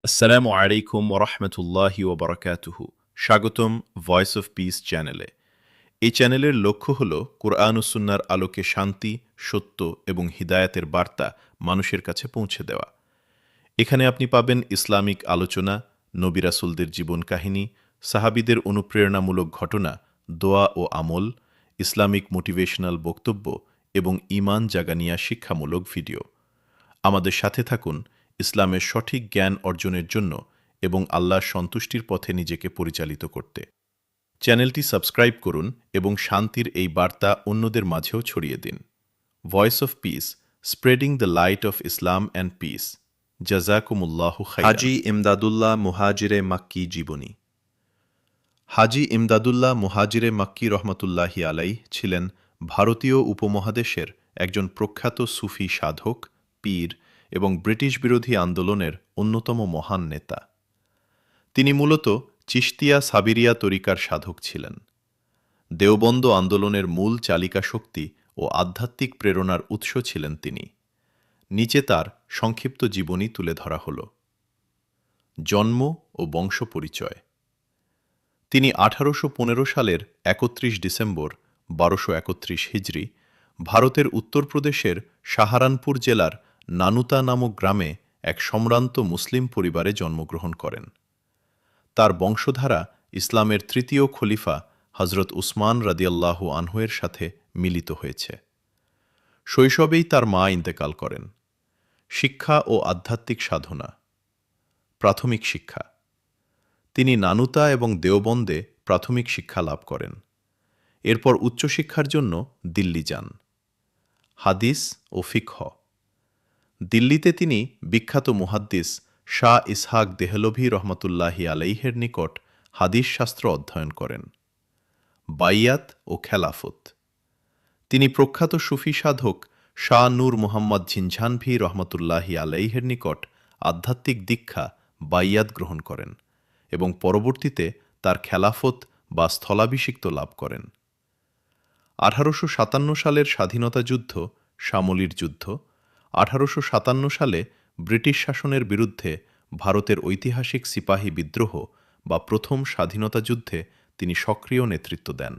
আসসালামু আলাইকুম ওরহমতুল্লাহি ওবরাকাতুহু। স্বাগতম ভয়েস অফ পিস চ্যানেলে। এই চ্যানেলের লক্ষ্য হল কোরআন ও সুন্নাহর আলোকে শান্তি, সত্য এবং হিদায়াতের বার্তা মানুষের কাছে পৌঁছে দেওয়া। এখানে আপনি পাবেন ইসলামিক আলোচনা, নবী রাসূলদের জীবন কাহিনী, সাহাবীদের অনুপ্রেরণামূলক ঘটনা, দোয়া ও আমল, ইসলামিক মোটিভেশনাল বক্তব্য এবং ঈমান জাগানিয়া শিক্ষামূলক ভিডিও। আমাদের সাথে থাকুন ইসলামের সঠিক জ্ঞান অর্জনের জন্য এবং আল্লাহর সন্তুষ্টির পথে নিজেকে পরিচালিত করতে। চ্যানেলটি সাবস্ক্রাইব করুন এবং শান্তির এই বার্তা অন্যদের মাঝেও ছড়িয়ে দিন। Voice of peace, spreading the light of Islam and peace. জাযাকুমুল্লাহু খাইরান। হাজী ইমদাদুল্লাহ মুহাজিরে মাক্কি জীবনী। হাজী ইমদাদুল্লাহ মুহাজিরে মাক্কি রহমতুল্লাহি আলাইহ ছিলেন ভারতীয় উপমহাদেশের একজন প্রখ্যাত সুফি সাধক, পীর এবং ব্রিটিশ বিরোধী আন্দোলনের অন্যতম মহান নেতা। তিনি মূলত চিশতিয়া সাবিরিয়া তরিকার সাধক ছিলেন। দেওবন্দ আন্দোলনের মূল চালিকা শক্তি ও আধ্যাত্মিক প্রেরণার উৎস ছিলেন তিনি। নিচে তার সংক্ষিপ্ত জীবনী তুলে ধরা হল। জন্ম ও বংশ পরিচয়। তিনি 1815 সালের 31 ডিসেম্বর 1231 হিজরি ভারতের উত্তরপ্রদেশের সাহারানপুর জেলার নানুতা নামক গ্রামে এক সম্ভ্রান্ত মুসলিম পরিবারে জন্মগ্রহণ করেন। তার বংশধারা ইসলামের তৃতীয় খলিফা হজরত উসমান রাদিয়াল্লাহু আনহু এর সাথে মিলিত হয়েছে। শৈশবেই তার মা ইন্তেকাল করেন। শিক্ষা ও আধ্যাত্মিক সাধনা। প্রাথমিক শিক্ষা। তিনি নানুতা এবং দেওবন্দে প্রাথমিক শিক্ষা লাভ করেন। এরপর উচ্চশিক্ষার জন্য দিল্লি যান। হাদিস ও ফিকহ। দিল্লিতে তিনি বিখ্যাত মুহাদ্দিস শাহ ইসহাক দেহলভী রহমতুল্লাহি আলাইহের নিকট হাদিস শাস্ত্র অধ্যয়ন করেন। বাইয়াত ও খেলাফত। তিনি প্রখ্যাত সুফি সাধক শাহ নূর মুহাম্মদ ঝিনঝানভি রহমতুল্লাহি আলাইহের নিকট আধ্যাত্মিক দীক্ষা বাইয়াত গ্রহণ করেন এবং পরবর্তীতে তার খেলাফত বা স্থলাভিষিক্ত লাভ করেন। 1857 সালের স্বাধীনতা যুদ্ধ, শামলির যুদ্ধ, 1857 সালে ব্রিটিশ শাসনের বিরুদ্ধে ভারতের ঐতিহাসিক সিপাহী বিদ্রোহ বা প্রথম স্বাধীনতা যুদ্ধে তিনি সক্রিয় নেতৃত্ব দেন।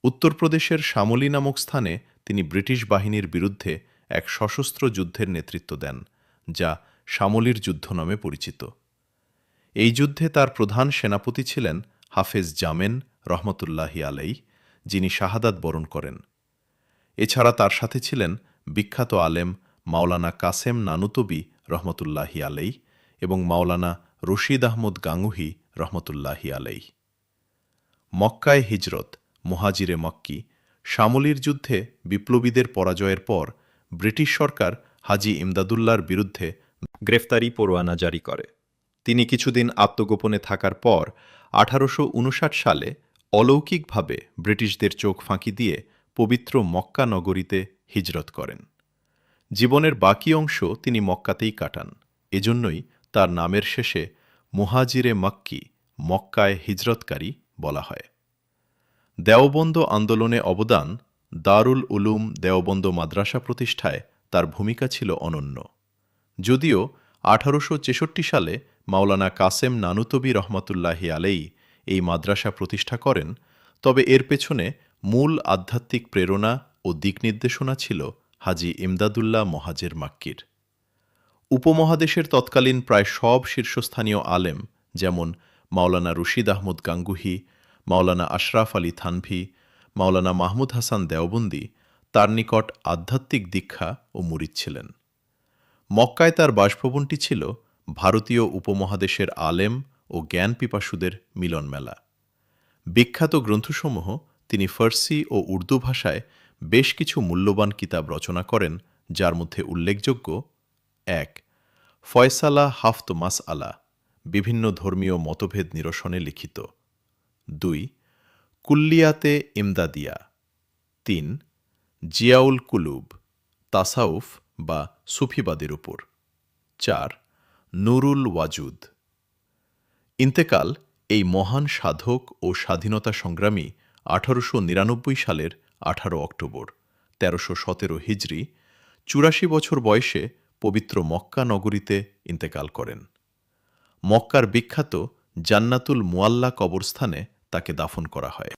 উত্তরপ্রদেশের শামলি নামক স্থানে তিনি ব্রিটিশ বাহিনীর বিরুদ্ধে এক সশস্ত্র যুদ্ধের নেতৃত্ব দেন, যা শামলির যুদ্ধ নামে পরিচিত। এই যুদ্ধে তার প্রধান সেনাপতি ছিলেন হাফেজ জামেন রহমতুল্লাহি আলাইহ, যিনি শাহাদাত বরণ করেন। এছাড়া তার সাথে ছিলেন বিখ্যাত আলেম মাওলানা কাসেম নানুতবি রহমতুল্লাহি আলাইহ এবং মাওলানা রশিদ আহমদ গাঙ্গুহি রহমতুল্লাহি আলাইহ। মক্কায় হিজরত, মুহাজিরে মক্কি। শামলির যুদ্ধে বিপ্লবীদের পরাজয়ের পর ব্রিটিশ সরকার হাজী ইমদাদুল্লাহর বিরুদ্ধে গ্রেফতারি পরোয়ানা জারি করে। তিনি কিছুদিন আত্মগোপনে থাকার পর 1859 সালে অলৌকিকভাবে ব্রিটিশদের চোখ ফাঁকি দিয়ে পবিত্র মক্কা নগরীতে হিজরত করেন। জীবনের বাকি অংশ তিনি মক্কাতেই কাটান। এজন্যই তার নামের শেষে মুহাজিরে মক্কি, মক্কায় হিজরতকারী বলা হয়। দেওবন্দ আন্দোলনে অবদান। দারুল উলুম দেওবন্দ মাদ্রাসা প্রতিষ্ঠায় তার ভূমিকা ছিল অনন্য। যদিও 1866 সালে মাওলানা কাসেম নানুতবি রহমতুল্লাহি আলাইহ এই মাদ্রাসা প্রতিষ্ঠা করেন, তবে এর পেছনে মূল আধ্যাত্মিক প্রেরণা ও দিকনির্দেশনা ছিল হাজী ইমদাদুল্লাহ মহাজের মাক্কির। উপমহাদেশের তৎকালীন প্রায় সব শীর্ষস্থানীয় আলেম, যেমন মাওলানা রশিদ আহমদ গাঙ্গুহি, মাওলানা আশরাফ আলী থানভি, মাওলানা মাহমুদ হাসান দেওবন্দি তার নিকট আধ্যাত্মিক দীক্ষা ও মুরিদ ছিলেন। মক্কায় তার বাসভবনটি ছিল ভারতীয় উপমহাদেশের আলেম ও জ্ঞান পিপাসুদের মিলনমেলা। বিখ্যাত গ্রন্থসমূহ তিনি ফার্সি ও উর্দু ভাষায় বেশ কিছু মূল্যবান কিতাব রচনা করেন, যার মধ্যে উল্লেখযোগ্য: 1. ফয়সালা হাফত মাসআলা, বিভিন্ন ধর্মীয় মতভেদ নিরসনে লিখিত। 2. কুল্লিয়াতে ইমদাদিয়া। 3. জিয়াউল কুলুব, তাসাউফ বা সুফিবাদের উপর। 4. নুরুল ওয়াজুদ। ইন্তেকাল এই মহান সাধক ও স্বাধীনতা সংগ্রামী 1899 সালের 18 অক্টোবর 1317 হিজরি 84 বছর বয়সে পবিত্র মক্কা নগরীতে ইন্তেকাল করেন। মক্কার বিখ্যাত জান্নাতুল মুআল্লা কবরস্থানে তাকে দাফন করা হয়।